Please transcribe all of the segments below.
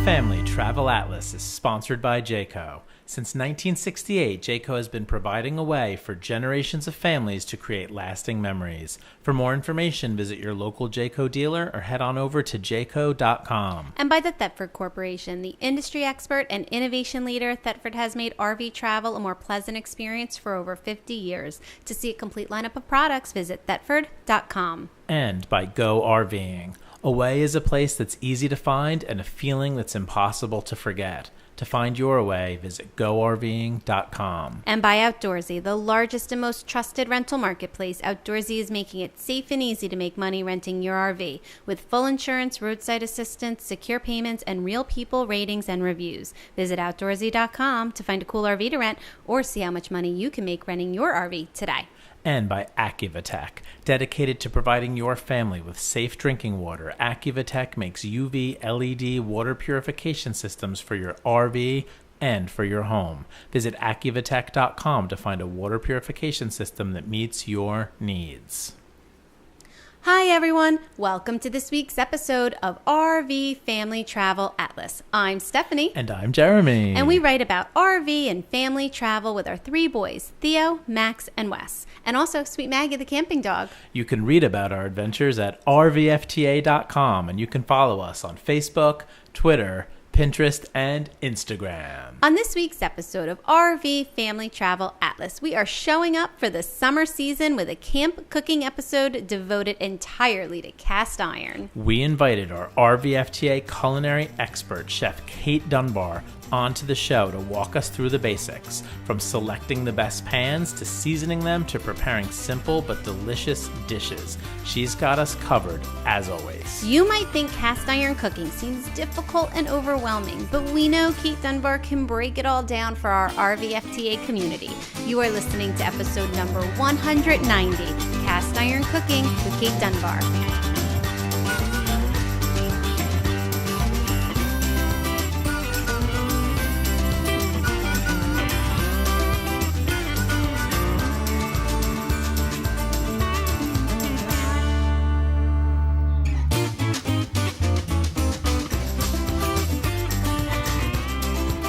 Family Travel Atlas is sponsored by Jayco. Since 1968, Jayco has been providing a way for generations of families to create lasting memories. For more information, visit your local Jayco dealer or head on over to jayco.com. And by the Thetford Corporation, the industry expert and innovation leader, Thetford has made RV travel a more pleasant experience for over 50 years. To see a complete lineup of products, visit thetford.com. And by Go RVing. A way is a place that's easy to find and a feeling that's impossible to forget. To find your way, visit GoRVing.com. And by Outdoorsy, the largest and most trusted rental marketplace, Outdoorsy is making it safe and easy to make money renting your RV. With full insurance, roadside assistance, secure payments, and real people ratings and reviews. Visit Outdoorsy.com to find a cool RV to rent or see how much money you can make renting your RV today. And by AccuVitech. Dedicated to providing your family with safe drinking water, AccuVitech makes UV LED water purification systems for your RV and for your home. Visit AccuVitech.com to find a water purification system that meets your needs. Hi everyone, welcome to this week's episode of RV Family Travel Atlas. I'm Stephanie. And I'm Jeremy. And we write about RV and family travel with our three boys, Theo, Max, and Wes. And also Sweet Maggie, the camping dog. You can read about our adventures at rvfta.com, and you can follow us on Facebook, Twitter, Pinterest, and Instagram. On this week's episode of RV Family Travel Atlas, we are showing up for the summer season with a camp cooking episode devoted entirely to cast iron. We invited our RVFTA culinary expert, Chef Kate Dunbar, onto the show to walk us through the basics, from selecting the best pans to seasoning them to preparing simple but delicious dishes. She's got us covered, as always. You might think cast iron cooking seems difficult and overwhelming, but we know Kate Dunbar can break it all down for our RVFTA community. You are listening to episode number 190, Cast Iron Cooking with Kate Dunbar.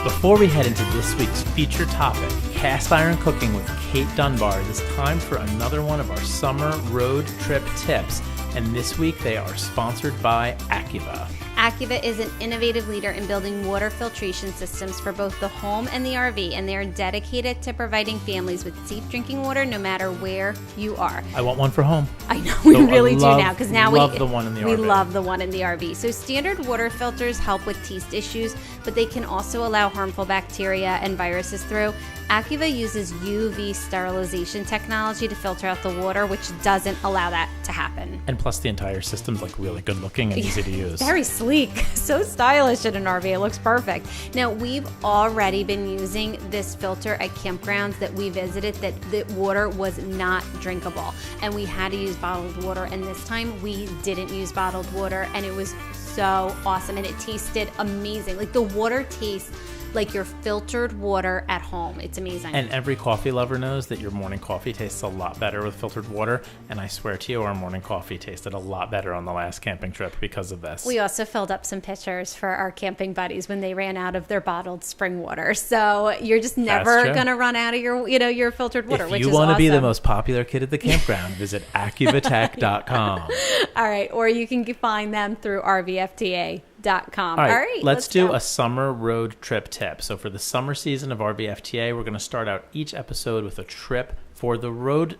Before we head into this week's feature topic, cast iron cooking with Kate Dunbar, it is time for another one of our summer road trip tips, and this week they are sponsored by Accuva. Accuva is an innovative leader in building water filtration systems for both the home and the RV, and they are dedicated to providing families with safe drinking water no matter where you are. I want one for home. I know, we really do now, because now we love the one in the RV. We love the one in the RV. So standard water filters help with taste issues, but they can also allow harmful bacteria and viruses through. Accuva uses UV sterilization technology to filter out the water, which doesn't allow that to happen. And plus the entire system's like really good looking and easy to use. Very sleek, so stylish in an RV. It looks perfect. Now, we've already been using this filter at campgrounds that we visited that the water was not drinkable, and we had to use bottled water, and this time we didn't use bottled water, and it was so awesome, and it tasted amazing. Like, the water tastes like your filtered water at home. It's amazing. And every coffee lover knows that your morning coffee tastes a lot better with filtered water. And I swear to you, our morning coffee tasted a lot better on the last camping trip because of this. We also filled up some pitchers for our camping buddies when they ran out of their bottled spring water. So you're just never going to run out of your filtered water, which is awesome. If you want to be the most popular kid at the campground, visit AccuVitech.com. All right. Or you can find them through RVFTA.com. All right, let's do a summer road trip tip. So for the summer season of RVFTA, we're going to start out each episode with a tip for the road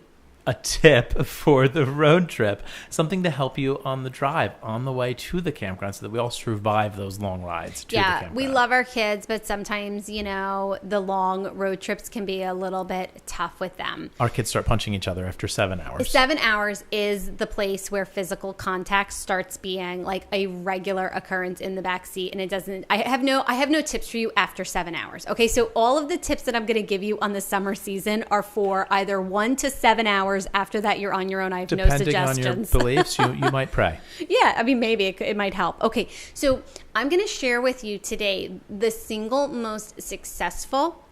trip, something to help you on the drive, on the way to the campground, so that we all survive those long rides to the campground. We love our kids, but sometimes, the long road trips can be a little bit tough with them. Our kids start punching each other after 7 hours. 7 hours is the place where physical contact starts being like a regular occurrence in the back seat, and it doesn't. I have no tips for you after 7 hours. Okay, so all of the tips that I'm going to give you on the summer season are for either 1 to 7 hours. After that, you're on your own. I have no suggestions. Depending on your beliefs, you might pray. Yeah, I mean, maybe it might help. Okay, so I'm going to share with you today the single most successful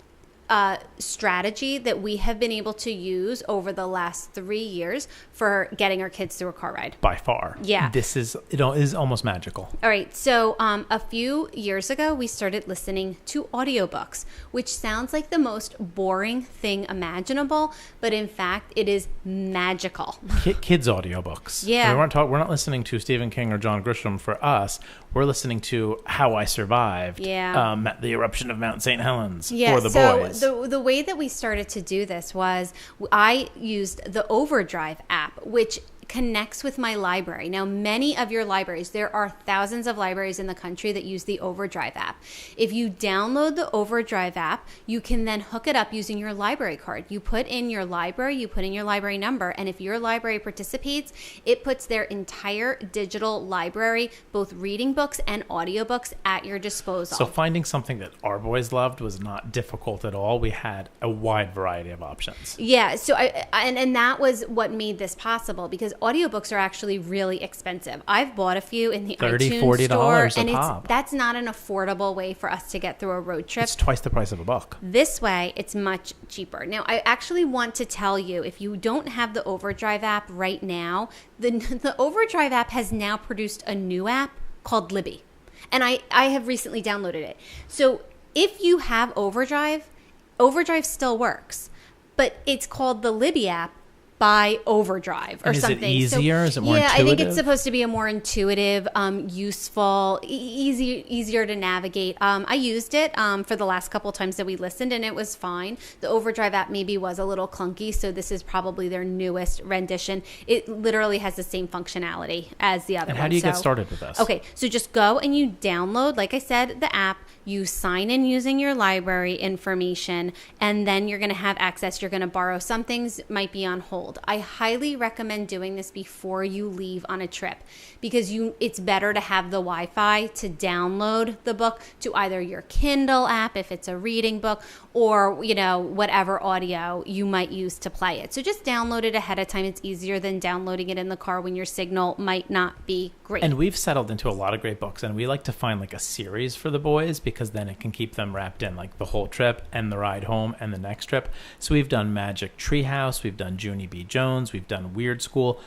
strategy that we have been able to use over the last 3 years for getting our kids through a car ride. By far. Yeah. This is, it is almost magical. All right. So a few years ago, we started listening to audiobooks, which sounds like the most boring thing imaginable, but in fact, it is magical. Kids audiobooks. Yeah. We're not listening to Stephen King or John Grisham for us. We're listening to How I Survived. Yeah. The Eruption of Mount St. Helens Yeah, for the boys. So the way that we started to do this was I used the Overdrive app, which connects with my library. Now, many of your libraries, there are thousands of libraries in the country that use the Overdrive app. If you download the Overdrive app, you can then hook it up using your library card. You put in your library, you put in your library number, and if your library participates, it puts their entire digital library, both reading books and audiobooks, at your disposal. So finding something that our boys loved was not difficult at all. We had a wide variety of options. Yeah, so and that was what made this possible, because audiobooks are actually really expensive. I've bought a few in the $30, iTunes store, $40 and that's not an affordable way for us to get through a road trip. It's twice the price of a book. This way, it's much cheaper. Now, I actually want to tell you, if you don't have the Overdrive app right now, the Overdrive app has now produced a new app called Libby. And I have recently downloaded it. So if you have Overdrive, Overdrive still works. But it's called the Libby app by Overdrive or something. Is it easier? Is it more intuitive? Yeah, I think it's supposed to be a more intuitive, useful, easier to navigate. I used it for the last couple times that we listened, and it was fine. The Overdrive app maybe was a little clunky, so this is probably their newest rendition. It literally has the same functionality as the other one. And how do you get started with this? Okay, so just go and you download, like I said, the app. You sign in using your library information, and then you're going to have access. You're going to borrow. Some things might be on hold. I highly recommend doing this before you leave on a trip, because it's better to have the Wi-Fi to download the book to either your Kindle app if it's a reading book, or whatever audio you might use to play it. So just download it ahead of time. It's easier than downloading it in the car when your signal might not be great. And we've settled into a lot of great books, and we like to find like a series for the boys, because then it can keep them wrapped in like the whole trip and the ride home and the next trip. So we've done Magic Treehouse, we've done Junie B. Jones, we've done Weird School.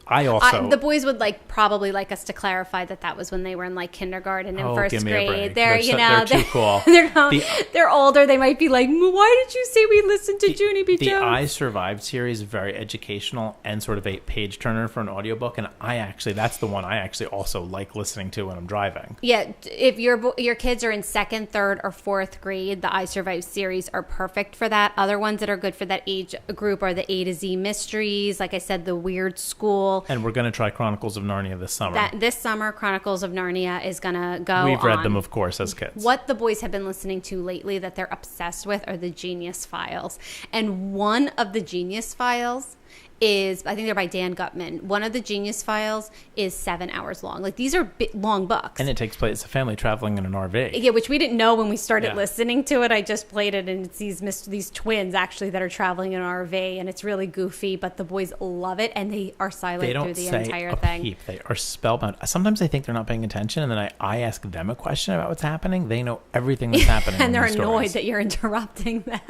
The boys would probably like us to clarify that was when they were in like kindergarten and first grade. They're too cool. They're older. They might be like, why did you say we listened to Junie B. Jones? The I Survived series is very educational and sort of a page turner for an audiobook, and that's the one I actually also like listening to when I'm driving. Yeah, if your kids are in second, third, or fourth grade, the I Survived series are perfect for that. Other ones that are good for that age group are the A to Z mysteries, like I said, the Weird School. And we're going to try Chronicles of Narnia this summer. This summer, Chronicles of Narnia is going to go We've read them, of course, as kids. What the boys have been listening to lately that they're obsessed with are the Genius Files. And one of the Genius Files is, I think they're by Dan Gutman. One of the Genius Files is 7 hours long. Like, these are long books. And it takes place, it's a family traveling in an RV. Yeah, which we didn't know when we started listening to it. I just played it, and it's these twins, actually, that are traveling in an RV, and it's really goofy, but the boys love it, and they are silent through the entire thing. Peep. They are spellbound. Sometimes I think they're not paying attention, and then I ask them a question about what's happening. They know everything that's happening. And they're annoyed that you're interrupting them.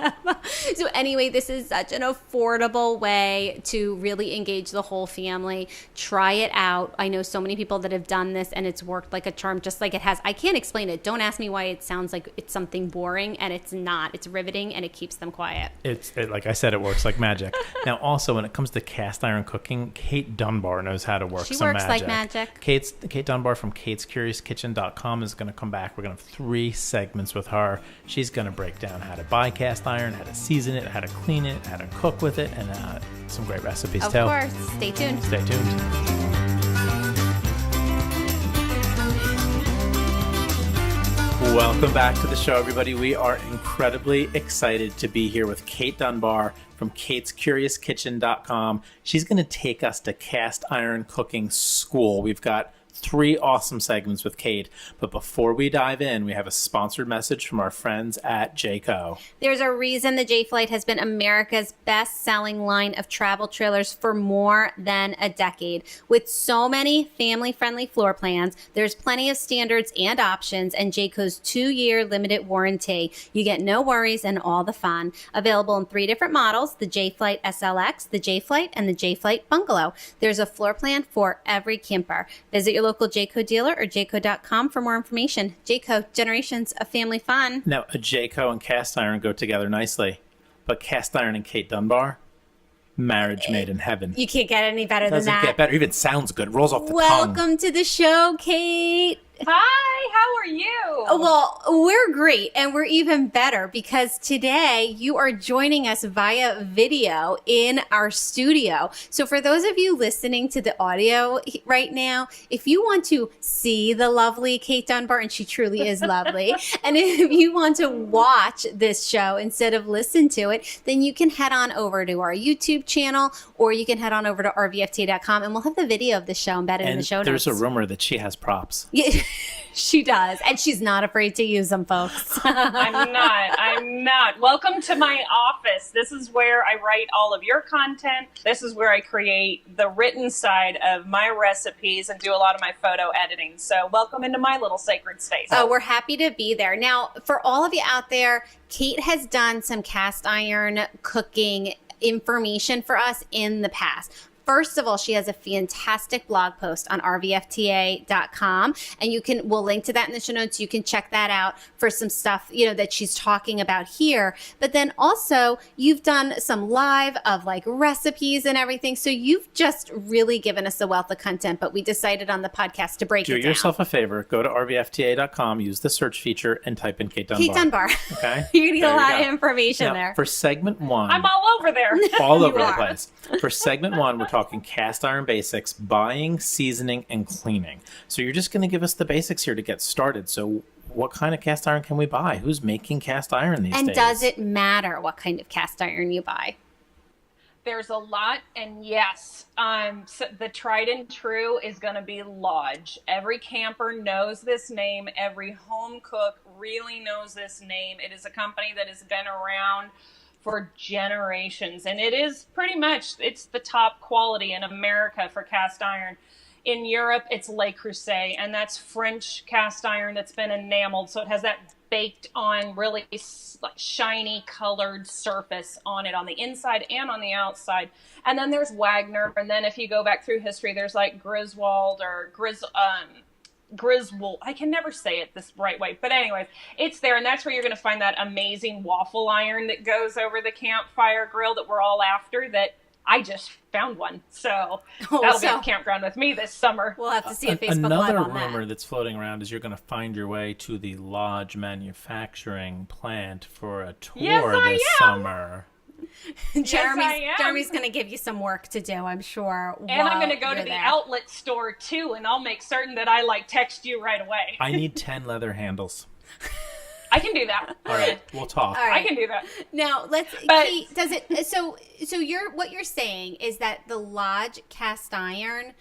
So anyway, this is such an affordable way to really engage the whole family. Try it out. I know so many people that have done this, and it's worked like a charm, just like it has. I can't explain it. Don't ask me why it sounds like it's something boring, and it's not. It's riveting, and it keeps them quiet. Like I said, it works like magic. Now, also, when it comes to cast iron cooking, Kate Dunbar knows how to work some magic. She works like magic. Kate Dunbar from katescuriouskitchen.com is going to come back. We're going to have 3 segments with her. She's going to break down how to buy cast iron, how to season it, how to clean it, how to cook with it, and some great recipes too. Of course. Stay tuned. Stay tuned. Welcome back to the show, everybody. We are incredibly excited to be here with Kate Dunbar from katescuriouskitchen.com. She's going to take us to cast iron cooking school. We've got 3 awesome segments with Kate. But before we dive in, we have a sponsored message from our friends at Jayco. There's a reason the J-Flight has been America's best-selling line of travel trailers for more than a decade. With so many family-friendly floor plans, there's plenty of standards and options, and Jayco's 2-year limited warranty. You get no worries and all the fun. Available in 3 different models, the J-Flight SLX, the J-Flight, and the J-Flight Bungalow. There's a floor plan for every camper. Visit your local Jayco dealer or jayco.com for more information. Jayco, generations of family fun. Now, a Jayco and cast iron go together nicely, but cast iron and Kate Dunbar, marriage made in heaven. You can't get any better than Doesn't that. get better. Even sounds good. Rolls off the tongue. Welcome to the show, Kate. Hi, how are you? Well, we're great, and we're even better because today you are joining us via video in our studio. So for those of you listening to the audio right now, if you want to see the lovely Kate Dunbar, and she truly is lovely, and if you want to watch this show instead of listen to it, then you can head on over to our YouTube channel, or you can head on over to rvft.com, and we'll have the video of the show embedded in the show notes. There's a rumor that she has props. Yeah. She does, and she's not afraid to use them, folks. I'm not. Welcome to my office. This is where I write all of your content. This is where I create the written side of my recipes and do a lot of my photo editing. So welcome into my little sacred space. Oh, we're happy to be there. Now, for all of you out there, Kate has done some cast iron cooking information for us in the past. First of all, she has a fantastic blog post on rvfta.com, and we'll link to that in the show notes. You can check that out for some stuff, that she's talking about here. But then also you've done some live of like recipes and everything. So you've just really given us a wealth of content, but we decided on the podcast to break it down. Do yourself a favor. Go to rvfta.com, use the search feature, and type in Kate Dunbar. Kate Dunbar. Okay. You're going to get a lot of information Now, there. For segment 1. I'm all over there. All over You the are. place. For segment 1, we're talking cast iron basics, buying, seasoning, and cleaning. So you're just going to give us the basics here to get started. So what kind of cast iron can we buy? Who's making cast iron these days? And does it matter what kind of cast iron you buy? There's a lot, and yes, so the tried and true is going to be Lodge. Every camper knows this name. Every home cook really knows this name. It is a company that has been around for generations, and it is pretty much, it's the top quality in America for cast iron. In Europe, it's Le Creuset, and that's French cast iron that's been enameled, so it has that baked on, really shiny colored surface on it on the inside and on the outside. And then there's Wagner, and then if you go back through history, there's like Griswold or Griswold. I can never say it this right way, but anyways, it's there, and that's where you're going to find that amazing waffle iron that goes over the campfire grill that we're all after. That I just found one, so that'll be at campground with me this summer. We'll have to see a Facebook Another Live on rumor that. that's floating around is you're going to find your way to the Lodge manufacturing plant for a tour this summer. Jeremy's going to give you some work to do, I'm sure. And I'm going to go to the outlet store too, and I'll make certain that I text you right away. I need 10 leather handles. I can do that. All right, we'll talk. All right. I can do that. Now Kate, does it? So what you're saying is that the Lodge cast iron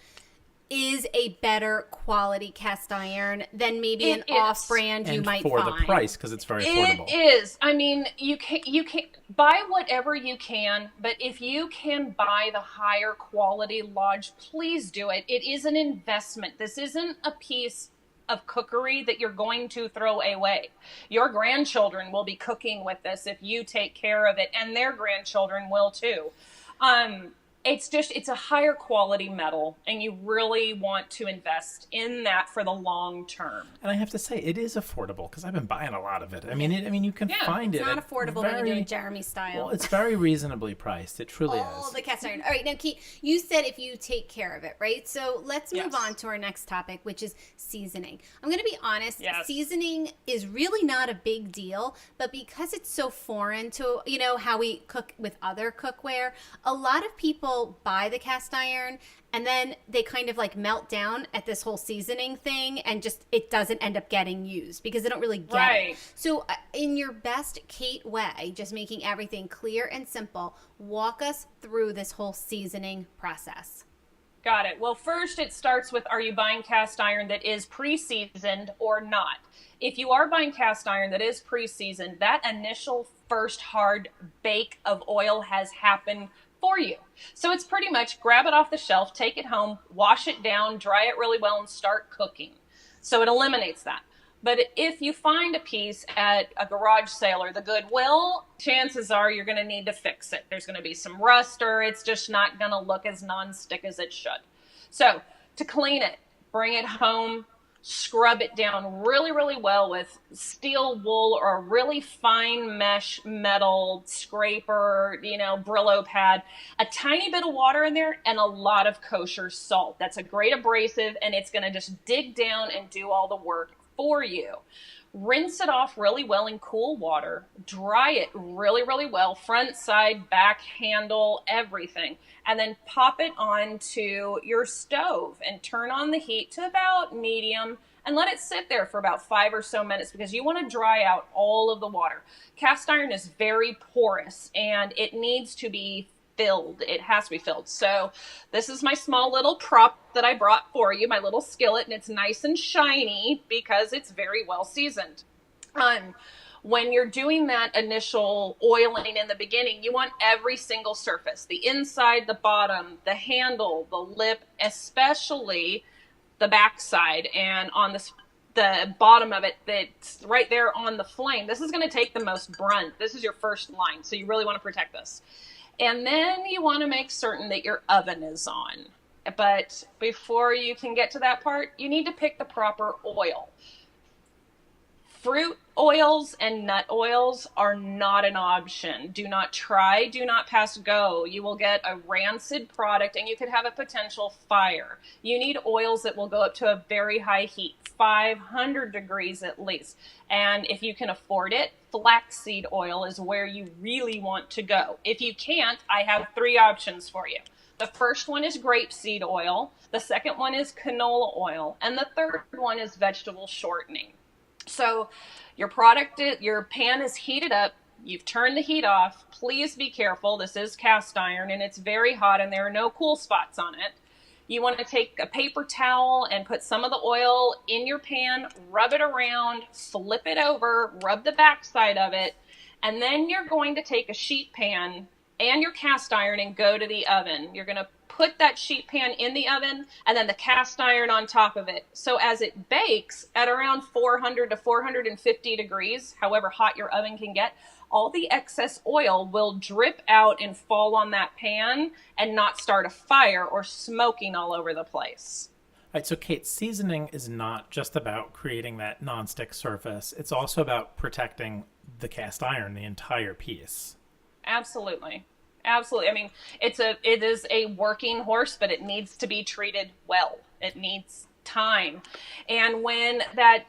is a better quality cast iron than maybe an off-brand you might find. And for the price, because it's very affordable. It is. I mean, you can buy whatever you can, but if you can buy the higher quality Lodge, please do it. It is an investment. This isn't a piece of cookery that you're going to throw away. Your grandchildren will be cooking with this if you take care of it, and their grandchildren will too. It's a higher quality metal, and you really want to invest in that for the long term. And I have to say, it is affordable because I've been buying a lot of it. I mean, you can find it. It's not affordable when you do it Jeremy style. Well, it's very reasonably priced. It truly is. Oh, the cast iron. All right, now, Kate, you said if you take care of it, right? So let's move on to our next topic, which is seasoning. I'm going to be honest. Seasoning is really not a big deal, but because it's so foreign to, how we cook with other cookware, a lot of people buy the cast iron and then they kind of melt down at this whole seasoning thing, and just it doesn't end up getting used because they don't really get it. So in your best Kate way, just making everything clear and simple, walk us through this whole seasoning process. Got it. Well, first it starts with, are you buying cast iron that is pre-seasoned or not? If you are buying cast iron that is pre-seasoned, that initial first hard bake of oil has happened for you. So it's pretty much grab it off the shelf, take it home, wash it down, dry it really well, and start cooking. So it eliminates that. But if you find a piece at a garage sale or the Goodwill, chances are you're going to need to fix it. There's going to be some rust, or it's just not going to look as nonstick as it should. So to clean it, bring it home, scrub it down really, really well with steel wool or a really fine mesh metal scraper, Brillo pad, a tiny bit of water in there, and a lot of kosher salt. That's a great abrasive, and it's going to just dig down and do all the work for you. Rinse it off really well in cool water, dry it really, really well, front, side, back, handle, everything, and then pop it onto your stove and turn on the heat to about medium and let it sit there for about 5 or so minutes because you want to dry out all of the water. Cast iron is very porous and it needs to be filled. It has to be filled. So this is my small little prop that I brought for you, my little skillet, and it's nice and shiny because it's very well seasoned. When you're doing that initial oiling in the beginning, you want every single surface, the inside, the bottom, the handle, the lip, especially the backside, and on the bottom of it that's right there on the flame. This is going to take the most brunt. This is your first line, so you really want to protect this. And then you want to make certain that your oven is on. But before you can get to that part, you need to pick the proper oil. Fruit oils and nut oils are not an option. Do not try, do not pass go. You will get a rancid product and you could have a potential fire. You need oils that will go up to a very high heat, 500 degrees at least. And if you can afford it, flaxseed oil is where you really want to go. If you can't, I have 3 options for you. The first one is grapeseed oil. The second one is canola oil. And the third one is vegetable shortening. So your pan is heated up. You've turned the heat off. Please be careful. This is cast iron and it's very hot and there are no cool spots on it. You want to take a paper towel and put some of the oil in your pan, rub it around, flip it over, rub the backside of it, and then you're going to take a sheet pan and your cast iron and go to the oven. You're going to put that sheet pan in the oven and then the cast iron on top of it. So as it bakes at around 400 to 450 degrees, however hot your oven can get, all the excess oil will drip out and fall on that pan and not start a fire or smoking all over the place. All right, so Kate, seasoning is not just about creating that nonstick surface. It's also about protecting the cast iron, the entire piece. Absolutely. Absolutely. I mean, it is a working horse, but it needs to be treated well. It needs time. And when that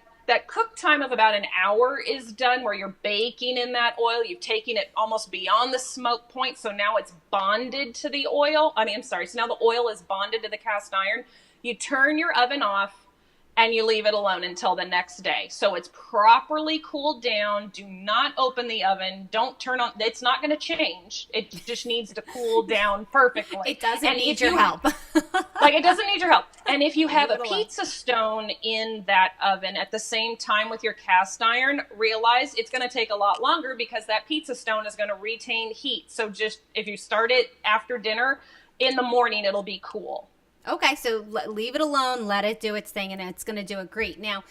cook time of about an hour is done, where you're baking in that oil, you've taken it almost beyond the smoke point, so now it's bonded to the oil. So now the oil is bonded to the cast iron. You turn your oven off and you leave it alone until the next day. So it's properly cooled down. Do not open the oven. Don't turn on. It's not going to change. It just needs to cool down perfectly. It doesn't need your help. It doesn't need your help. And if you have a pizza stone in that oven at the same time with your cast iron, realize it's going to take a lot longer because that pizza stone is going to retain heat. So just if you start it after dinner, in the morning it'll be cool. Okay, so leave it alone, let it do its thing, and it's going to do it great. Now,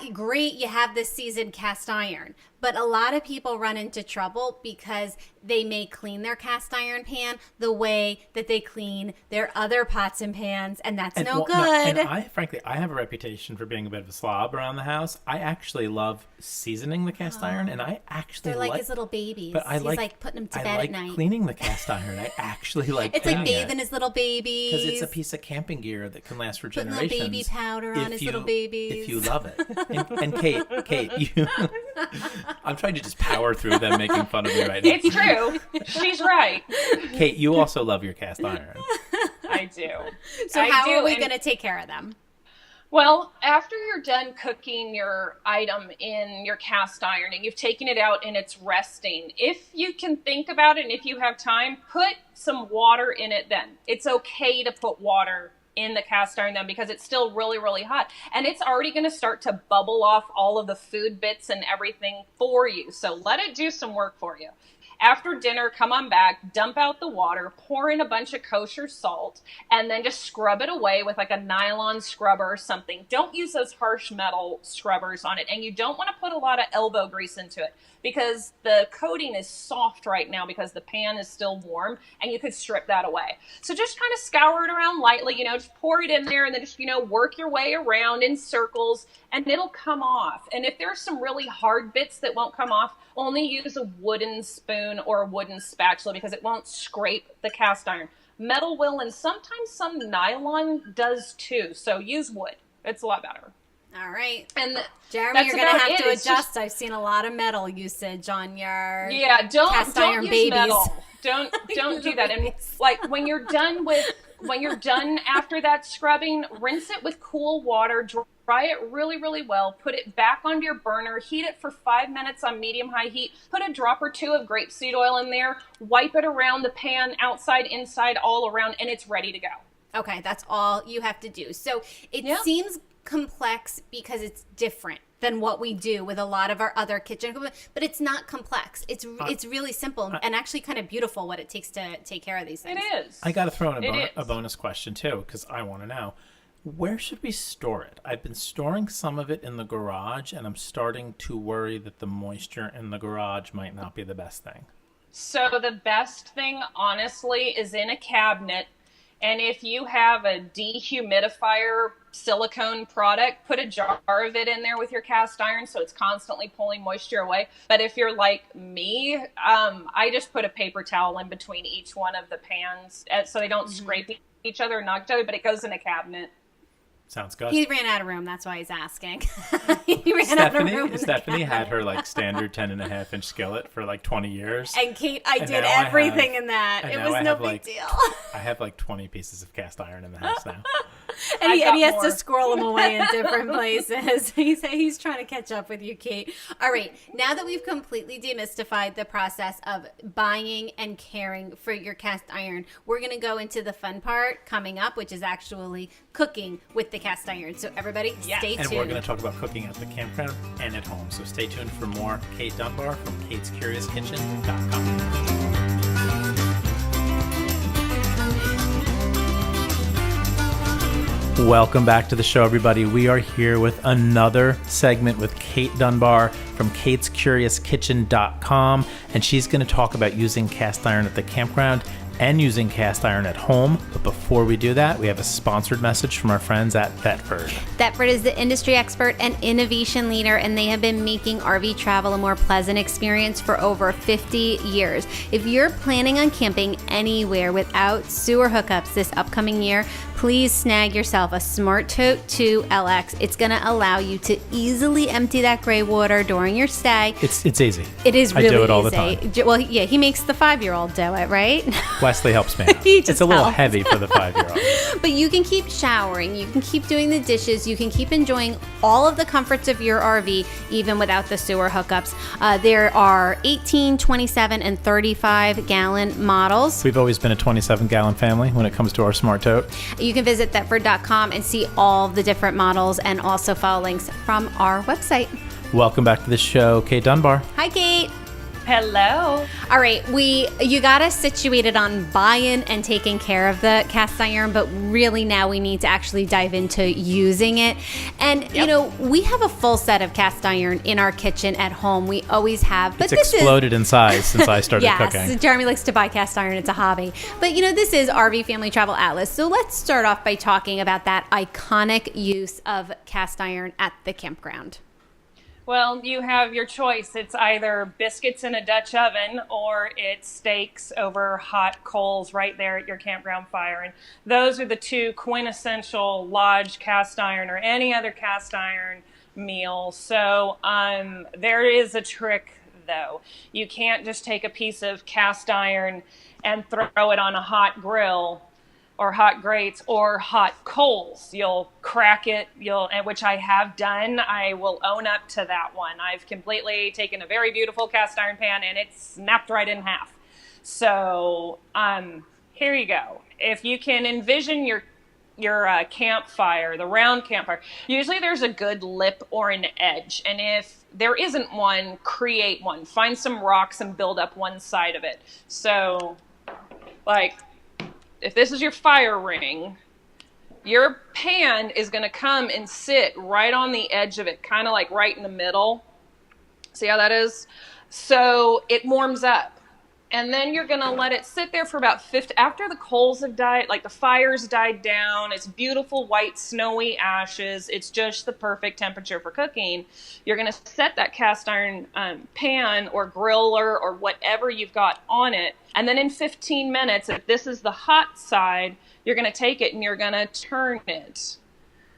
you have this seasoned cast iron, but a lot of people run into trouble because they may clean their cast iron pan the way that they clean their other pots and pans, and that's no good. And I have a reputation for being a bit of a slob around the house. I actually love seasoning the cast iron, and I actually they're like his little babies. But He's like putting them to bed at night. Cleaning the cast iron. I actually like it's like bathing his little babies. Because it's a piece of camping gear that can last for generations. Putting baby powder on his little babies. If you love it. And Kate, I'm trying to just power through them making fun of me right now. It's true. She's right. Kate, you also love your cast iron. I do. So how are we going to take care of them? Well, after you're done cooking your item in your cast iron and you've taken it out and it's resting, if you can think about it and if you have time, put some water in it then. It's okay to put water in the cast iron then because it's still really, really hot. And it's already going to start to bubble off all of the food bits and everything for you. So let it do some work for you. After dinner, come on back, dump out the water, pour in a bunch of kosher salt, and then just scrub it away with like a nylon scrubber or something. Don't use those harsh metal scrubbers on it. And you don't want to put a lot of elbow grease into it because the coating is soft right now because the pan is still warm and you could strip that away. So just kind of scour it around lightly, just pour it in there and then just, work your way around in circles and it'll come off. And if there's some really hard bits that won't come off, only use a wooden spoon or a wooden spatula because it won't scrape the cast iron. Metal will, and sometimes some nylon does too. So use wood. It's a lot better. All right. And Jeremy, you're going to have to adjust. I've seen a lot of metal usage on your cast iron use babies. Metal. Don't do that. And like when you're done after that scrubbing, rinse it with cool water, dry it really, really well, put it back onto your burner, heat it for 5 minutes on medium-high heat, put a drop or two of grapeseed oil in there, wipe it around the pan, outside, inside, all around, and it's ready to go. Okay, that's all you have to do. So it seems complex because it's different than what we do with a lot of our other kitchen equipment, but it's not complex. It's really simple and actually kind of beautiful what it takes to take care of these things. It is. I got to throw in a bonus question too, because I want to know. Where should we store it? I've been storing some of it in the garage, and I'm starting to worry that the moisture in the garage might not be the best thing. So the best thing, honestly, is in a cabinet. And if you have a dehumidifier silicone product, put a jar of it in there with your cast iron so it's constantly pulling moisture away. But if you're like me, I just put a paper towel in between each one of the pans so they don't scrape each other and knock each other, but it goes in a cabinet. Sounds good. He ran out of room. That's why he's asking. He ran out of room. Stephanie had her standard 10.5-inch skillet for 20 years. And Kate, I did everything in that. It was no big deal. I have 20 pieces of cast iron in the house now. And he has to squirrel them away in different places. He's trying to catch up with you, Kate. All right. Now that we've completely demystified the process of buying and caring for your cast iron, we're going to go into the fun part coming up, which is actually cooking with the cast iron. So everybody, stay tuned. And we're going to talk about cooking at the campground and at home. So stay tuned for more Kate Dunbar from katescuriouskitchen.com. Welcome back to the show, everybody. We are here with another segment with Kate Dunbar from katescuriouskitchen.com, and she's going to talk about using cast iron at the campground and using cast iron at home. But before we do that, we have a sponsored message from our friends at Thetford. Thetford is the industry expert and innovation leader, and they have been making RV travel a more pleasant experience for over 50 years. If you're planning on camping anywhere without sewer hookups this upcoming year, please snag yourself a Smart Tote 2 LX. It's going to allow you to easily empty that gray water during your stay. It's easy. It is really easy. I do it all the time. Well, yeah, he makes the 5-year-old do it, right? Wesley helps me out. It's a little heavy for the 5-year-old. But you can keep showering, you can keep doing the dishes, you can keep enjoying all of the comforts of your RV, even without the sewer hookups. There are 18, 27, and 35-gallon models. We've always been a 27-gallon family when it comes to our Smart Tote. You can visit Thetford.com and see all the different models and also follow links from our website. Welcome back to the show, Kate Dunbar. Hi, Kate. Hello. All right, you got us situated on buying and taking care of the cast iron, but really now we need to actually dive into using it. And we have a full set of cast iron in our kitchen at home. We always have. But it's exploded in size since I started cooking. Yes, Jeremy likes to buy cast iron. It's a hobby. But this is RV Family Travel Atlas. So let's start off by talking about that iconic use of cast iron at the campground. Well, you have your choice. It's either biscuits in a Dutch oven or it's steaks over hot coals right there at your campground fire. And those are the two quintessential lodge cast iron or any other cast iron meal. So there is a trick, though. You can't just take a piece of cast iron and throw it on a hot grill or hot grates or hot coals. You'll crack it, which I have done. I will own up to that one. I've completely taken a very beautiful cast iron pan and it snapped right in half. So here you go. If you can envision your campfire, the round campfire, usually there's a good lip or an edge. And if there isn't one, create one. Find some rocks and build up one side of it. So, like, if this is your fire ring, your pan is going to come and sit right on the edge of it, kind of like right in the middle. See how that is? So it warms up. And then you're going to let it sit there for about 50, after the coals have died, like the fire's died down, it's beautiful white snowy ashes, it's just the perfect temperature for cooking. You're going to set that cast iron pan or griller or whatever you've got on it. And then in 15 minutes, if this is the hot side, you're going to take it and you're going to turn it.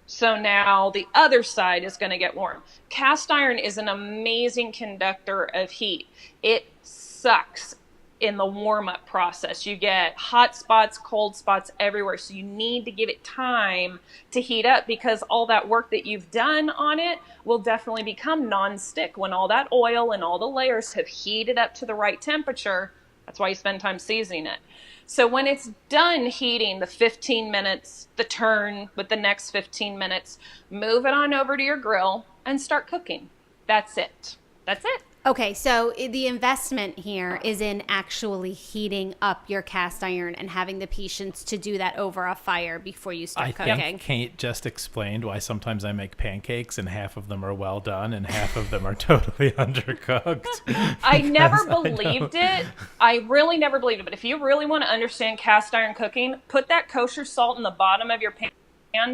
So now the other side is going to get warm. Cast iron is an amazing conductor of heat. It sucks in the warm-up process. You get hot spots, cold spots everywhere. So you need to give it time to heat up, because all that work that you've done on it will definitely become non-stick when all that oil and all the layers have heated up to the right temperature. That's why you spend time seasoning it. So when it's done heating, the 15 minutes, the turn with the next 15 minutes, move it on over to your grill and start cooking. That's it. That's it. Okay, so the investment here is in actually heating up your cast iron and having the patience to do that over a fire before you start cooking. I think Kate just explained why sometimes I make pancakes and half of them are well done and half of them are totally undercooked. I never believed it. I really never believed it. But if you really want to understand cast iron cooking, put that kosher salt in the bottom of your pan.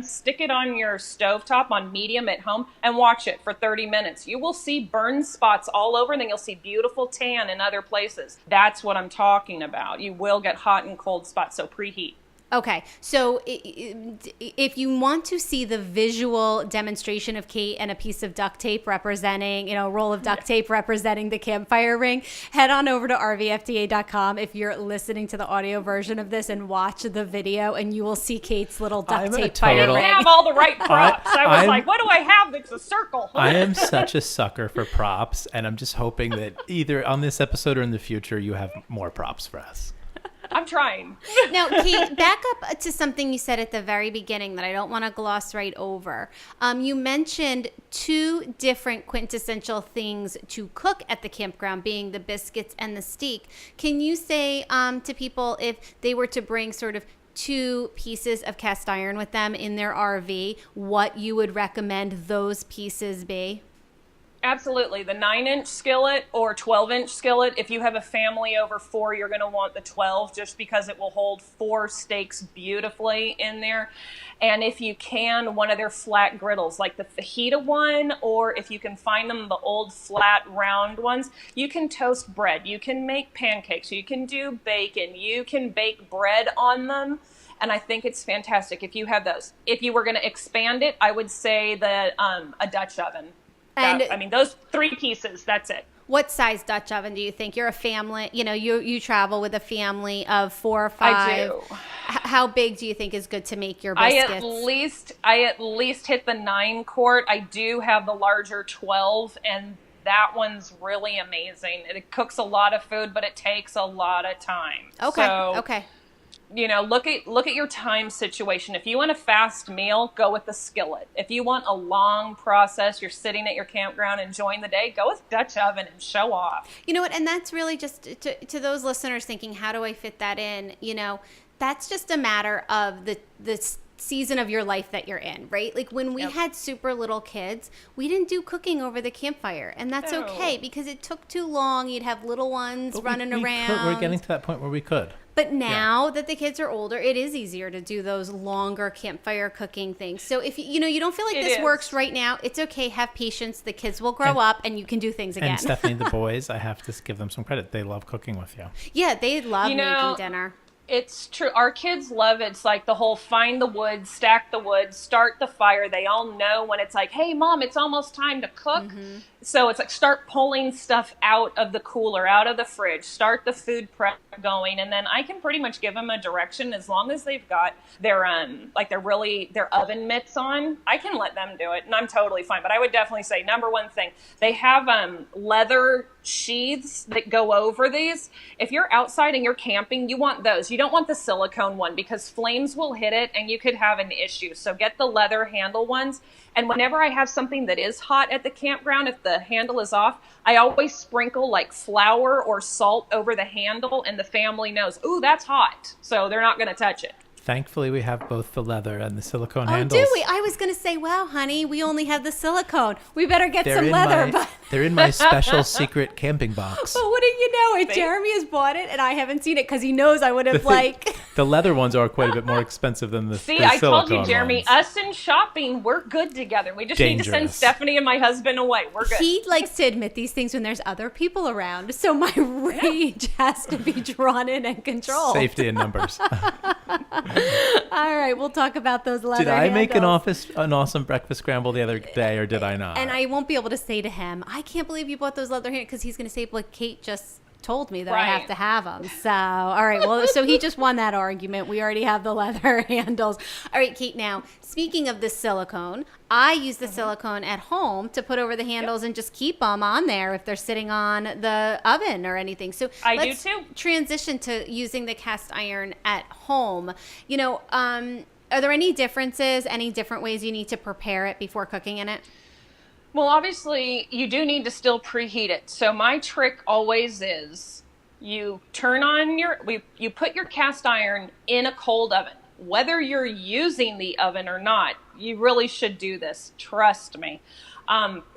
Stick it on your stovetop on medium at home and watch it for 30 minutes. You will see burn spots all over, and then you'll see beautiful tan in other places. That's what I'm talking about. You will get hot and cold spots, so preheat. Okay, so if you want to see the visual demonstration of Kate and a piece of duct tape representing, a roll of duct tape representing the campfire ring, head on over to rvfda.com if you're listening to the audio version of this and watch the video, and you will see Kate's little duct tape fire ring. I didn't have all the right props. I was like, what do I have that's a circle? I am such a sucker for props, and I'm just hoping that either on this episode or in the future you have more props for us. I'm trying. Now, Kate, back up to something you said at the very beginning that I don't want to gloss right over. You mentioned two different quintessential things to cook at the campground, being the biscuits and the steak. Can you say to people, if they were to bring sort of two pieces of cast iron with them in their RV, what you would recommend those pieces be? Absolutely. The 9-inch skillet or 12-inch skillet. If you have a family over 4, you're going to want the 12 just because it will hold 4 steaks beautifully in there. And if you can, one of their flat griddles, like the fajita one, or if you can find them, the old flat round ones, you can toast bread. You can make pancakes. You can do bacon. You can bake bread on them. And I think it's fantastic if you have those. If you were going to expand it, I would say that a Dutch oven. And those 3 pieces, that's it. What size Dutch oven do you think? You're a family, you travel with a family of 4 or 5. I do. How big do you think is good to make your biscuits? I at least hit the 9-quart. I do have the larger 12, and that one's really amazing. It cooks a lot of food, but it takes a lot of time. Okay. Look at your time situation. If you want a fast meal, go with the skillet. If you want a long process, you're sitting at your campground enjoying the day, go with Dutch oven and show off. You know what? And that's really just to those listeners thinking, how do I fit that in? That's just a matter of the season of your life that you're in, right? Like when we had super little kids, we didn't do cooking over the campfire, and that's okay because it took too long. You'd have little ones running around. We're getting to that point where we could. But now that the kids are older, it is easier to do those longer campfire cooking things. So if you don't feel like this works right now, it's okay. Have patience. The kids will grow up, and you can do things again. And Stephanie, the boys, I have to give them some credit. They love cooking with you. Yeah, they love making dinner. It's true. Our kids love it. It's like the whole find the wood, stack the wood, start the fire. They all know when it's like, hey, Mom, it's almost time to cook. Mm-hmm. So it's like start pulling stuff out of the cooler, out of the fridge, start the food prep going, and then I can pretty much give them a direction as long as they've got their their oven mitts on. I can let them do it, and I'm totally fine. But I would definitely say number one thing, they have leather sheaths that go over these. If you're outside and you're camping, you want those. You don't want the silicone one because flames will hit it and you could have an issue. So get the leather handle ones. And whenever I have something that is hot at the campground, if the handle is off, I always sprinkle like flour or salt over the handle, and the family knows, ooh, that's hot. So they're not going to touch it. Thankfully, we have both the leather and the silicone Oh, handles. do we? I was going to say, wow, honey, we only have the silicone. We better get They're some in leather. They're in my special secret camping box. But wouldn't you know it? Jeremy has bought it, and I haven't seen it because he knows I would have The leather ones are quite a bit more expensive than the See, the I told you, silicone Jeremy, ones. us and shopping, we're good together. We just need to send Dangerous. Stephanie and my husband away. We're good. He likes to admit these things when there's other people around, so my rage has to be drawn in and controlled. Safety in numbers. All right, we'll talk about those leather Did I make an handles. awesome breakfast scramble the other day, or did I not? And I won't be able to say to him, I can't believe you bought those leather handles, because he's going to say, well, Kate just told me that I have Right. to have them. So, all right, well, so he just won that argument. We already have the leather handles. All right, Kate, now, speaking of the silicone, I use the silicone at home to put over the handles and just keep them on there if they're sitting on the oven or anything. So I do let's too. transition to using the cast iron at home. You know, are there any differences, any different ways you need to prepare it before cooking in it? Well, obviously, you do need to still preheat it. So my trick always is you turn on you put your cast iron in a cold oven. Whether you're using the oven or not, you really should do this. Trust me.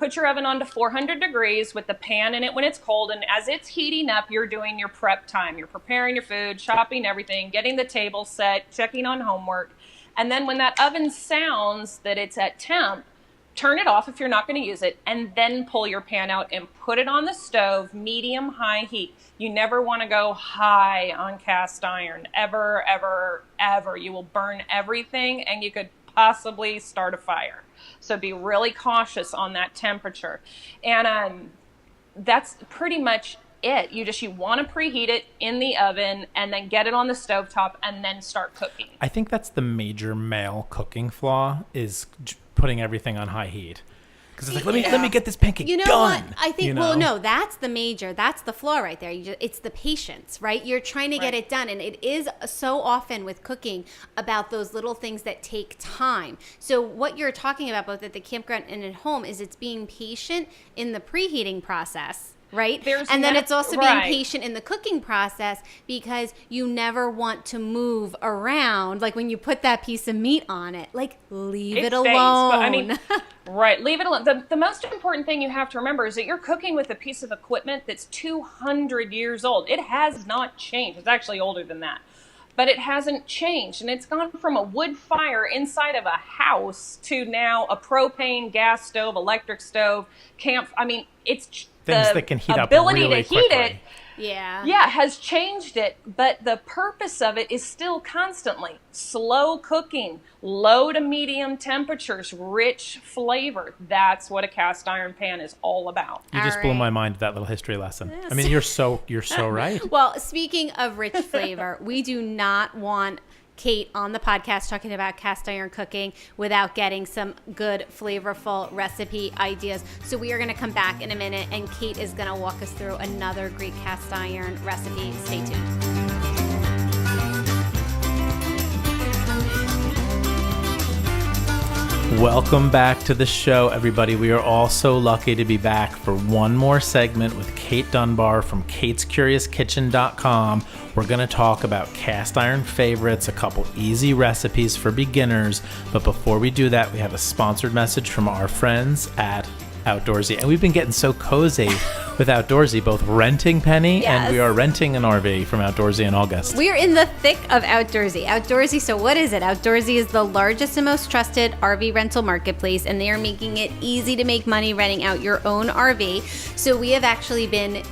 Put your oven on to 400 degrees with the pan in it when it's cold. And as it's heating up, you're doing your prep time. You're preparing your food, chopping everything, getting the table set, checking on homework. And then when that oven sounds that it's at temp, turn it off if you're not going to use it, and then pull your pan out and put it on the stove, medium-high heat. You never want to go high on cast iron, ever, ever, ever. You will burn everything, and you could possibly start a fire. So be really cautious on that temperature. And that's pretty much it. You want to preheat it in the oven and then get it on the stovetop and then start cooking. I think that's the major male cooking flaw, is putting everything on high heat. Because it's like, let me get this pancake You know done. what? I think, well, no, that's the flaw right there. It's the patience, right? You're trying to get it done. And it is so often with cooking about those little things that take time. So what you're talking about both at the campground and at home is it's being patient in the preheating process. Right? And then it's also being patient in the cooking process, because you never want to move around. Like when you put that piece of meat on it, like leave it alone. But, I mean, right, leave it alone. The most important thing you have to remember is that you're cooking with a piece of equipment that's 200 years old. It has not changed. It's actually older than that. But it hasn't changed. And it's gone from a wood fire inside of a house to now a propane, gas stove, electric stove, it's Things the that can heat up ability really to heat quickly. it has changed it, but the purpose of it is still constantly slow cooking, low to medium temperatures, rich flavor. That's what a cast iron pan is all about. You just blew my mind with that little history lesson. Yes. I mean, you're so right. Well, speaking of rich flavor, we do not want Kate on the podcast talking about cast iron cooking without getting some good flavorful recipe ideas. So we are going to come back in a minute, and Kate is going to walk us through another great cast iron recipe. Stay tuned. Welcome back to the show, everybody. We are all so lucky to be back for one more segment with Kate Dunbar from katescuriouskitchen.com. We're going to talk about cast iron favorites, a couple easy recipes for beginners. But before we do that, we have a sponsored message from our friends at Outdoorsy. And we've been getting so cozy with Outdoorsy, both renting Penny and we are renting an RV from Outdoorsy in August. We are in the thick of Outdoorsy. Outdoorsy, so what is it? Outdoorsy is the largest and most trusted RV rental marketplace, and they are making it easy to make money renting out your own RV. So we have actually been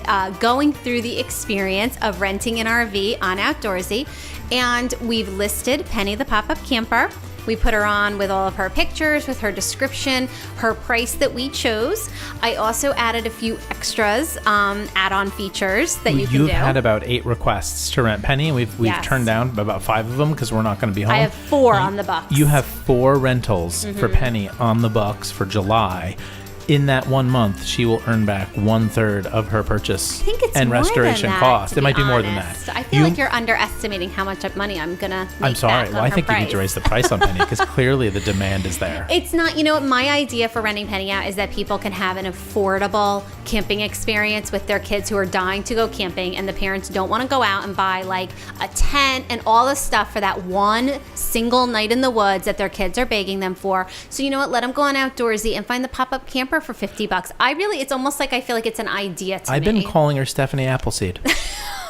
going through the experience of renting an RV on Outdoorsy, and we've listed Penny the Pop-Up Camper, We put her on with all of her pictures, with her description, her price that we chose. I also added a few extras, add-on features that you can do. You've had about 8 requests to rent Penny, and we've Yes. turned down about 5 of them because we're not going to be home. I have 4 on the books. You have 4 rentals for Penny on the books for July. In that 1 month, she will earn back 1/3 of her purchase I think it's and more restoration than that, cost. to It might be be more than honest. that. I feel like you're underestimating how much money I'm gonna make I'm sorry. back Well, on I her think you need to price. raise the price on Penny because clearly the demand is there. It's not, my idea for renting Penny out is that people can have an affordable camping experience with their kids who are dying to go camping, and the parents don't want to go out and buy like a tent and all the stuff for that one single night in the woods that their kids are begging them for. So you know what? Let them go on Outdoorsy and find the pop-up camper for $50. It's almost like I feel like it's an idea to I've me. been calling her Stephanie Appleseed.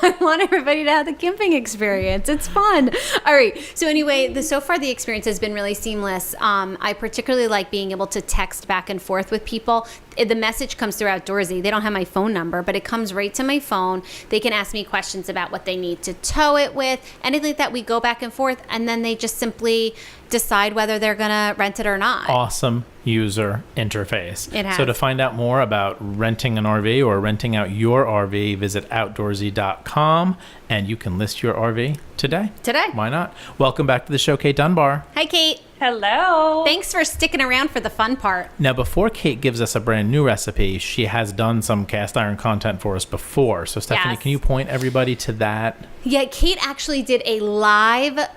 I want everybody to have the camping experience. It's fun. All right. So anyway, so far the experience has been really seamless. I particularly like being able to text back and forth with people. The message comes through Outdoorsy. They don't have my phone number, but it comes right to my phone. They can ask me questions about what they need to tow it with, anything like that. We go back and forth, and then they just simply decide whether they're going to rent it or not. Awesome user interface. It has. So to find out more about renting an RV or renting out your RV, visit outdoorsy.com and you can list your RV today. Why not? Welcome back to the show, Kate Dunbar. Hi, Kate. Hello. Thanks for sticking around for the fun part. Now, before Kate gives us a brand new recipe, she has done some cast iron content for us before. So, Stephanie, Yes. can you point everybody to that? Yeah, Kate actually did a live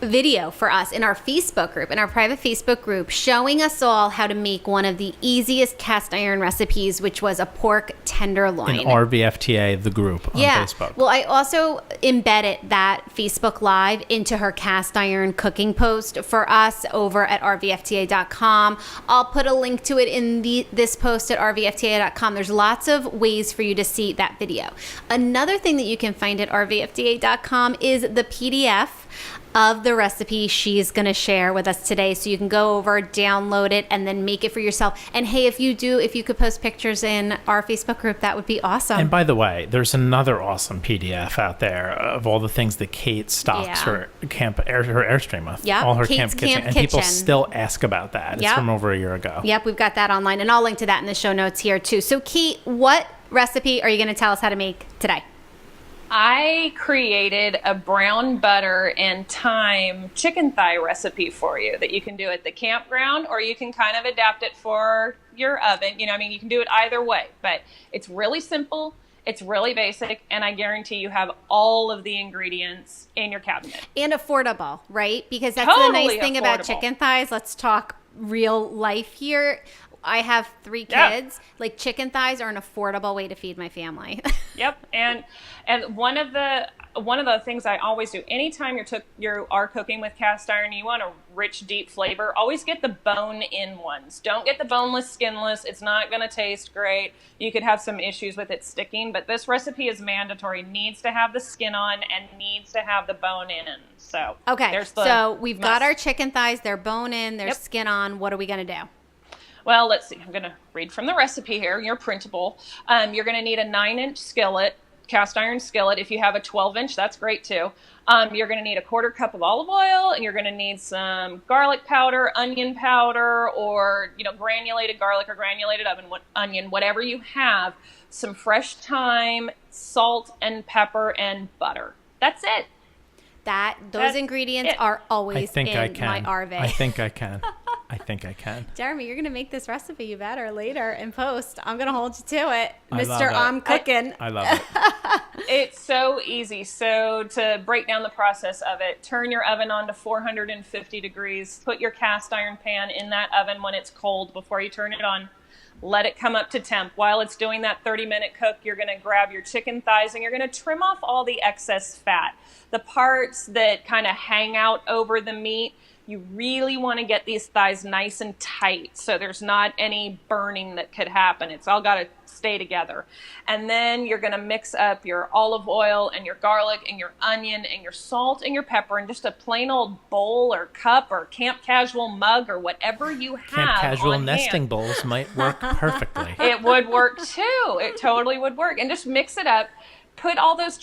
video for us in our Facebook group, in our private Facebook group, showing us all how to make one of the easiest cast iron recipes, which was a pork tenderloin. In RVFTA, the group on Facebook. Well, I also embedded that Facebook Live into her cast iron cooking post for us over at rvfta.com. I'll put a link to it in this post at rvfta.com. There's lots of ways for you to see that video. Another thing that you can find at rvfta.com is the PDF of the recipe she's going to share with us today. So you can go over, download it, and then make it for yourself. And hey, if you could post pictures in our Facebook group, that would be awesome. And by the way, there's another awesome PDF out there of all the things that Kate stocks her Airstream with. Yep, All her Kate's camp kitchen. Camp And people Kitchen. still ask about that. It's Yep. from over a year ago. Yep, we've got that online, and I'll link to that in the show notes here too. So Kate, what recipe are you going to tell us how to make today? I created a brown butter and thyme chicken thigh recipe for you that you can do at the campground, or you can kind of adapt it for your oven. You can do it either way, but it's really simple. It's really basic, and I guarantee you have all of the ingredients in your cabinet. And affordable, right? Because that's Totally the nice thing about affordable. chicken thighs. Let's talk real life here. I have 3 Yeah. kids. Like, chicken thighs are an affordable way to feed my family. Yep, and one of the things I always do anytime you are cooking with cast iron, you want a rich, deep flavor. Always get the bone-in ones. Don't get the boneless, skinless. It's not going to taste great. You could have some issues with it sticking, but this recipe is mandatory. Needs to have the skin on and needs to have the bone in. So Okay, so we've got our chicken thighs. They're bone in. They're Yep. skin on. What are we going to do? Well, let's see. I'm going to read from the recipe here. You're printable. You're going to need a 9-inch skillet, cast iron skillet. If you have a 12-inch, that's great too. You're going to need a 1/4 cup of olive oil, and you're going to need some garlic powder, onion powder, or granulated garlic or granulated onion, whatever you have. Some fresh thyme, salt and pepper, and butter. That's it. Those ingredients it. are always I think in I can. my RV. I think I can. I think I can. Jeremy, you're going to make this recipe. You better later in post. I'm going to hold you to it. I love Mr. it. I'm cooking. I love it. It's so easy. So to break down the process of it, turn your oven on to 450 degrees. Put your cast iron pan in that oven when it's cold before you turn it on. Let it come up to temp. While it's doing that 30-minute cook, you're going to grab your chicken thighs and you're going to trim off all the excess fat. The parts that kind of hang out over the meat, you really want to get these thighs nice and tight so there's not any burning that could happen. It's all got to stay together. And then you're going to mix up your olive oil and your garlic and your onion and your salt and your pepper in just a plain old bowl or cup or camp casual mug or whatever you have. Camp casual on nesting hand. bowls might work perfectly. It would work too. It totally would work. And just mix it up. Put all those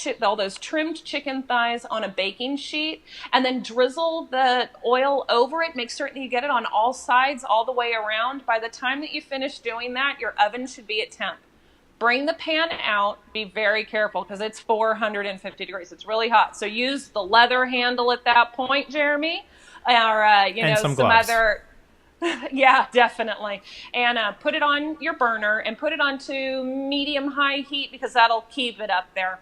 trimmed chicken thighs on a baking sheet, and then drizzle the oil over it. Make certain you get it on all sides all the way around. By the time that you finish doing that, your oven should be at temp. Bring the pan out. Be very careful because it's 450 degrees. It's really hot. So use the leather handle at that point, Jeremy, or and some gloves. other. Yeah, definitely. And put it on your burner and put it onto medium-high heat because that'll keep it up there.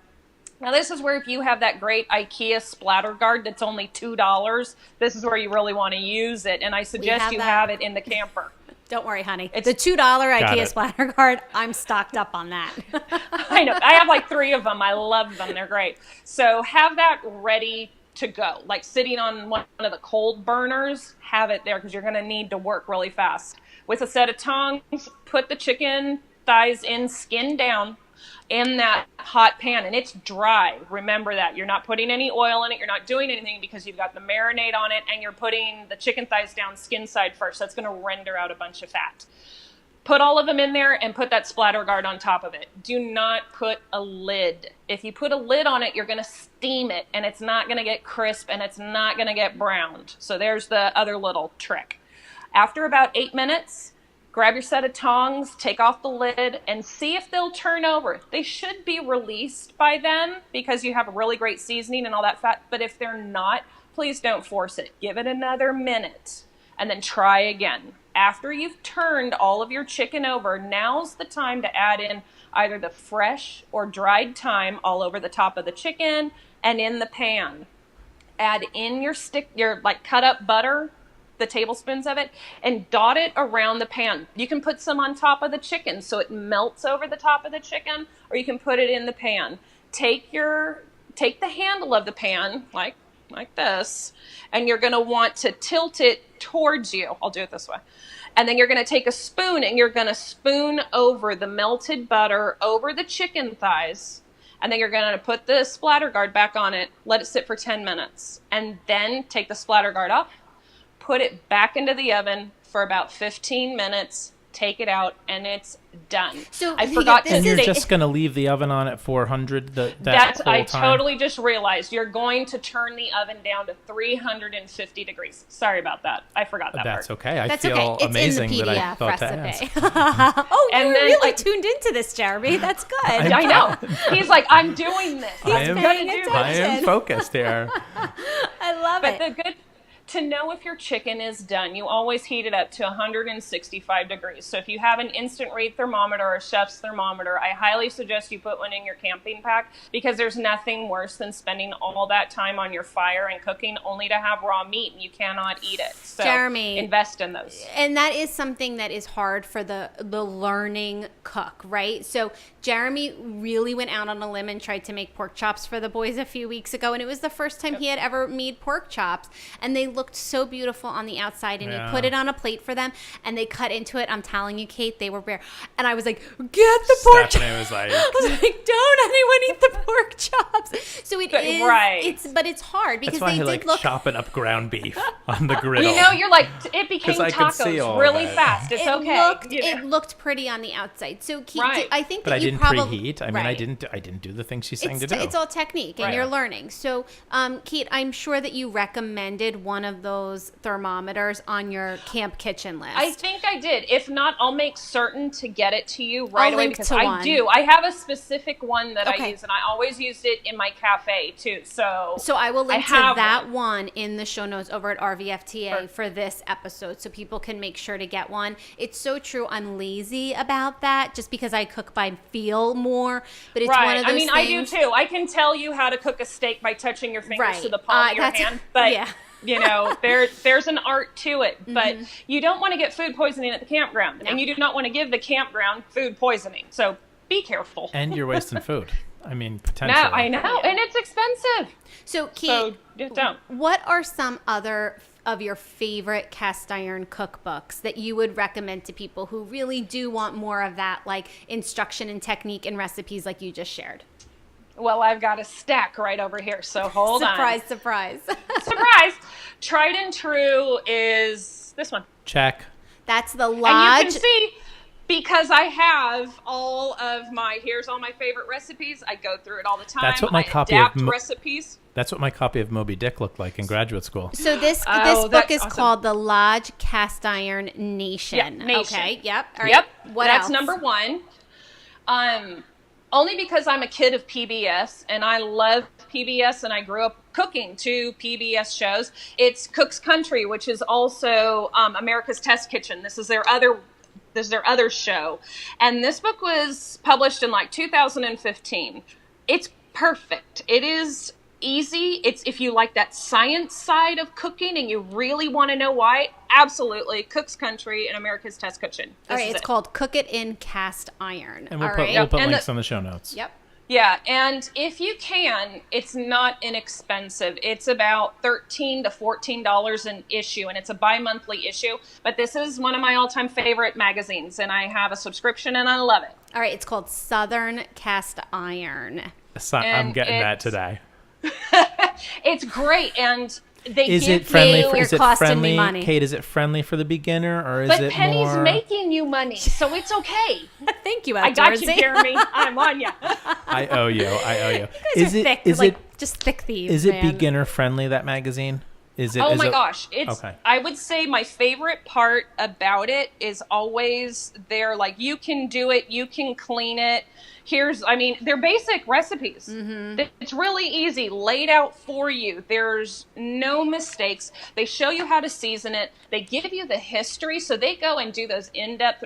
Now, this is where if you have that great IKEA splatter guard that's only $2, this is where you really want to use it. And I suggest you have it in the camper. Don't worry, honey. It's a $2 IKEA splatter guard. I'm stocked up on that. I know. I have like 3 of them. I love them. They're great. So have that ready to go, like sitting on one of the cold burners. Have it there because you're going to need to work really fast. With a set of tongs, put the chicken thighs in, skin down, in that hot pan, and it's dry. Remember that. You're not putting any oil in it. You're not doing anything because you've got the marinade on it, and you're putting the chicken thighs down skin side first. That's going to render out a bunch of fat. Put all of them in there and put that splatter guard on top of it. Do not put a lid. If you put a lid on it, you're going to steam it, and it's not going to get crisp, and it's not going to get browned. So there's the other little trick. After about 8 minutes, grab your set of tongs, take off the lid, and see if they'll turn over. They should be released by then because you have a really great seasoning and all that fat. But if they're not, please don't force it. Give it another minute and then try again. After you've turned all of your chicken over, now's the time to add in either the fresh or dried thyme all over the top of the chicken and in the pan. Add in your like cut up butter, the tablespoons of it, and dot it around the pan. You can put some on top of the chicken so it melts over the top of the chicken, or you can put it in the pan. Take the handle of the pan like this, and you're going to want to tilt it towards you. I'll do it this way. And then you're going to take a spoon and you're going to spoon over the melted butter over the chicken thighs. And then you're going to put the splatter guard back on it, let it sit for 10 minutes, and then take the splatter guard off, put it back into the oven for about 15 minutes, take it out, and it's done. So I forgot to And you're say, just going to leave the oven on at 400 that whole I time? totally just realized you're going to turn the oven down to 350 degrees. Sorry about that. I forgot that That's part. okay. I That's feel okay. It's amazing in the that I PDF thought recipe. to ask. Oh, And you're then, really like- tuned into this, Jeremy. That's good. I know. He's like, I'm doing this. I am- I'm going to paying do I this. am focused here. I love But it. to know if your chicken is done, you always heat it up to 165 degrees. So if you have an instant read thermometer or a chef's thermometer, I highly suggest you put one in your camping pack because there's nothing worse than spending all that time on your fire and cooking only to have raw meat and you cannot eat it. So Jeremy, invest in those. And that is something that is hard for the learning cook, right? So Jeremy really went out on a limb and tried to make pork chops for the boys a few weeks ago, and it was the first time he had ever made pork chops, and they looked so beautiful on the outside, and he put it on a plate for them, and they cut into it. I'm telling you, Kate, they were bare, and I was like, get the pork chops. Stephanie was like, I was like, don't anyone eat the pork chops. So it is, right. But it's hard because that's why they I did like look. chopping up ground beef on the griddle. You know, you're like, it became 'Cause I could see all tacos really that. fast. It's okay. It looked pretty on the outside. So Kate, Right. I think But that I you didn't probably preheat. I mean, I didn't do the things she's saying to do. It's all technique, and Right. you're learning. So, Kate, I'm sure that you recommended one of those thermometers on your camp kitchen list. I think I did. If not, I'll make certain to get it to you right I'll away link because to I one. do. I have a specific one that I Okay. use, and I always used it in my cafe too. So I will link to have that one in the show notes over at RVFTA Sure. for this episode so people can make sure to get one. It's so true. I'm lazy about that just because I cook by feel more, but it's one of those things. I do too. I can tell you how to cook a steak by touching your fingers Right. to the palm of your That's- hand, but yeah. you know, there's an art to it. But you don't want to get food poisoning at the campground, and you do not want to give the campground food poisoning. So be careful. And you're wasting food. I mean, potentially. No, I know, and it's expensive. So, Kate, So just don't. what are some other of your favorite cast iron cookbooks that you would recommend to people who really do want more of that, like instruction and technique and recipes like you just shared? Well, I've got a stack right over here, so hold Surprise, on. surprise. Surprise! Tried and true is this one. Check. That's the And you Lodge. can see Because I have here's all my favorite recipes. I go through it all the time. That's what my copy adapt of recipes. That's what my copy of Moby Dick looked like in graduate school. So this book is called The Lodge Cast Iron Nation. Yeah, Nation. Okay, yep. All right. Yep. What That's else? number one. Only because I'm a kid of PBS and I love PBS and I grew up cooking two PBS shows. It's Cook's Country, which is also America's Test Kitchen. This is their other show. And this book was published in like 2015. It's perfect. It is easy. It's if you like that science side of cooking and you really want to know why, absolutely. Cook's Country and America's Test Kitchen. All right, it's called Cook It in Cast Iron. And we'll all put, right. we'll put links on the show notes. Yep. Yeah, and if you can, it's not inexpensive. It's about $13 to $14 an issue, and it's a bi-monthly issue. But this is one of my all-time favorite magazines, and I have a subscription, and I love it. All right, it's called Southern Cast Iron. I'm getting that today. It's great, and Is it friendly? Is it costing me friendly, money. Kate? Is it friendly for the beginner, or is But it Penny's more? making you money, so it's okay. Thank you, I got Outdoorsy. you, Jeremy. I'm on you. I owe you. You guys are thick. Just thick thieves, Is it man. beginner friendly, that magazine? Is it? Oh is my it- gosh. It's Okay. I would say my favorite part about it is always they're like, you can do it, you can clean it. They're basic recipes. Mm-hmm. It's really easy, laid out for you. There's no mistakes. They show you how to season it. They give you the history. So they go and do those in-depth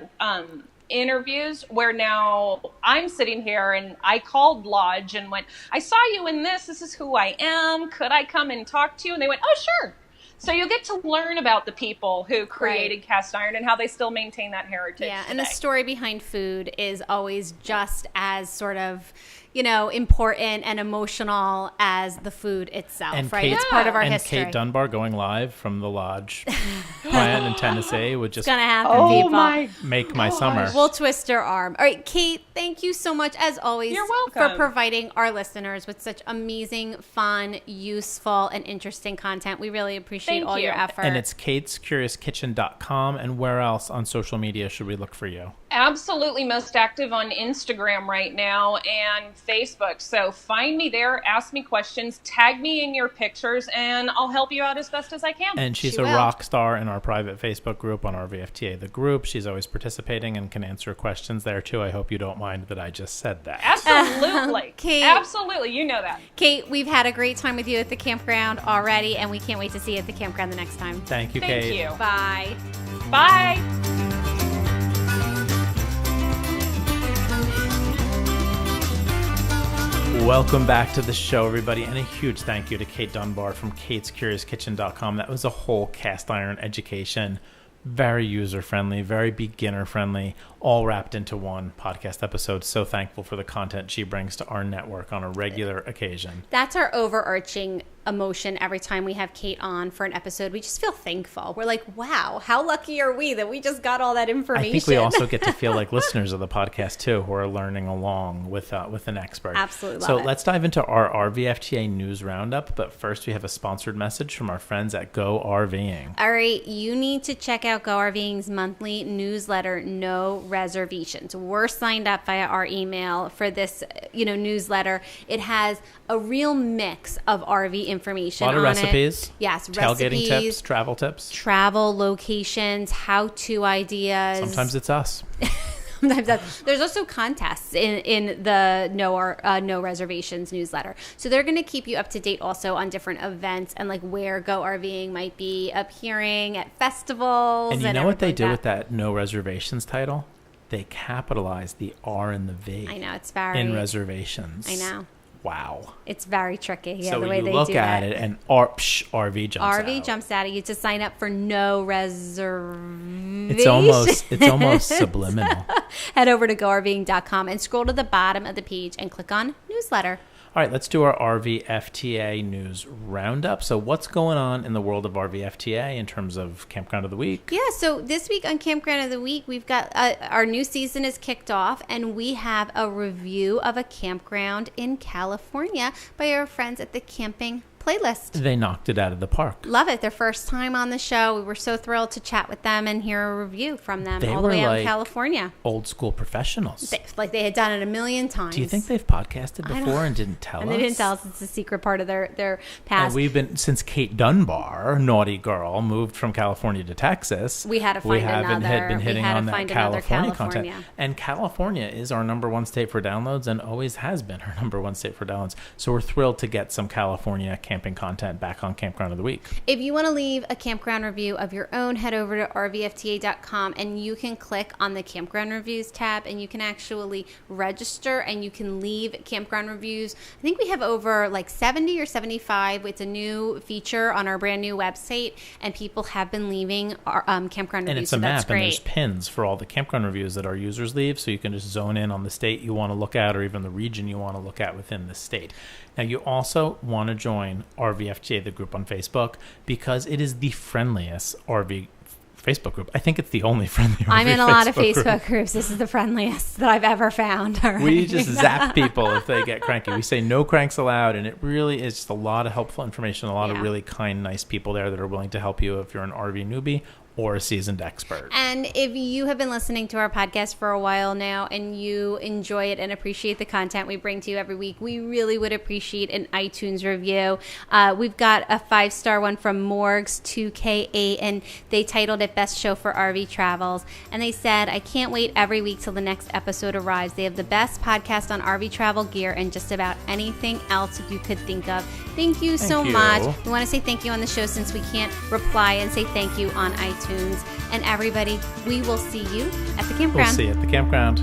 interviews where now I'm sitting here and I called Lodge and went, I saw you in this. This is who I am. Could I come and talk to you? And they went, oh, sure. So you get to learn about the people who created cast iron and how they still maintain that heritage. Yeah, and the today. story behind food is always just as sort of, important and emotional as the food itself, And right? Kate- It's part of our and history. Kate Dunbar going live from the Lodge plant in Tennessee would just It's gonna happen, people. make my summer. We'll twist her arm. All right, Kate, thank you so much, as always, You're for welcome. providing our listeners with such amazing, fun, useful, and interesting content. We really appreciate Thank all you. your effort. And it's katescuriouskitchen.com. And where else on social media should we look for you? Absolutely most active on Instagram right now and Facebook. So find me there, ask me questions, tag me in your pictures, and I'll help you out as best as I can. And she's She a will. rock star in our private Facebook group on RVFTA, the group. She's always participating and can answer questions there too. I hope you don't mind that I just said that. Absolutely. Kate. Absolutely. You know that. Kate, we've had a great time with you at the campground already, and we can't wait to see you at the campground the next time. Thank you, Thank Kate. you. Bye. Bye. Welcome back to the show, everybody, and a huge thank you to Kate Dunbar from katescuriouskitchen.com. That was a whole cast iron education. Very user-friendly, very beginner-friendly, all wrapped into one podcast episode. So thankful for the content she brings to our network on a regular occasion. That's our overarching emotion every time we have Kate on for an episode. We just feel thankful. We're like, wow, how lucky are we that we just got all that information? I think we also get to feel like listeners of the podcast, too, who are learning along with an expert. Absolutely love So it. let's dive into our RVFTA news roundup. But first, we have a sponsored message from our friends at Go RVing. All right, you need to check out Go RVing's monthly newsletter, No Reservations. We're signed up via our email for this, newsletter. It has a real mix of RV information A lot of on recipes. it. Yes, Tailgating recipes, tips, travel tips. travel locations, how-to ideas. Sometimes it's us. There's also contests in the No Reservations newsletter. So they're going to keep you up to date also on different events and like where Go RVing might be appearing at festivals. And you know what they do everything like with that No Reservations title? They capitalize the R and the V. I know, it's very... in reservations. I know. Wow. It's very tricky, So the way you they look do at that. it and RV jumps out. RV jumps out at you to sign up for No Reservations. It's almost subliminal. Head over to GoRVing.com and scroll to the bottom of the page and click on newsletter. All right, let's do our RVFTA news roundup. So what's going on in the world of RVFTA in terms of Campground of the Week? Yeah, so this week on Campground of the Week, we've got our new season is kicked off, and we have a review of a campground in California by our friends at the Camping playlist. They knocked it out of the park. Love it. Their first time on the show. We were so thrilled to chat with them and hear a review from them all the way out in California. Old school professionals. They had done it a million times. Do you think they've podcasted before and didn't tell us? And they didn't tell us. It's a secret part of their past. And we've been, since Kate Dunbar, naughty girl, moved from California to Texas. We had to find been hitting on that California content. And California is our number one state for downloads and always has been our number one state for downloads. So we're thrilled to get some California camping content back on Campground of the Week. If you want to leave a campground review of your own, head over to rvfta.com and you can click on the campground reviews tab and you can actually register and you can leave campground reviews. I think we have over like 70 or 75. It's a new feature on our brand new website and people have been leaving our campground reviews. And it's a map and there's pins for all the campground reviews that our users leave, so you can just zone in on the state you want to look at or even the region you want to look at within the state. Now, you also want to join RVFGA, the group on Facebook, because it is the friendliest RV Facebook group. I think it's the only friendly RV I'm in a lot of Facebook group. groups. This is the friendliest that I've ever found. We just zap people if they get cranky. We say no cranks allowed, and it really is just a lot of helpful information, a lot of really kind, nice people there that are willing to help you if you're an RV newbie or a seasoned expert. And if you have been listening to our podcast for a while now and you enjoy it and appreciate the content we bring to you every week, we really would appreciate an iTunes review. We've got a 5-star one from Morgs2K8, and they titled it Best Show for RV Travels. And they said, I can't wait every week till the next episode arrives. They have the best podcast on RV travel gear and just about anything else you could think of. Thank you so much. We want to say thank you on the show since we can't reply and say thank you on iTunes. And everybody, we will see you at the campground. We'll see you at the campground.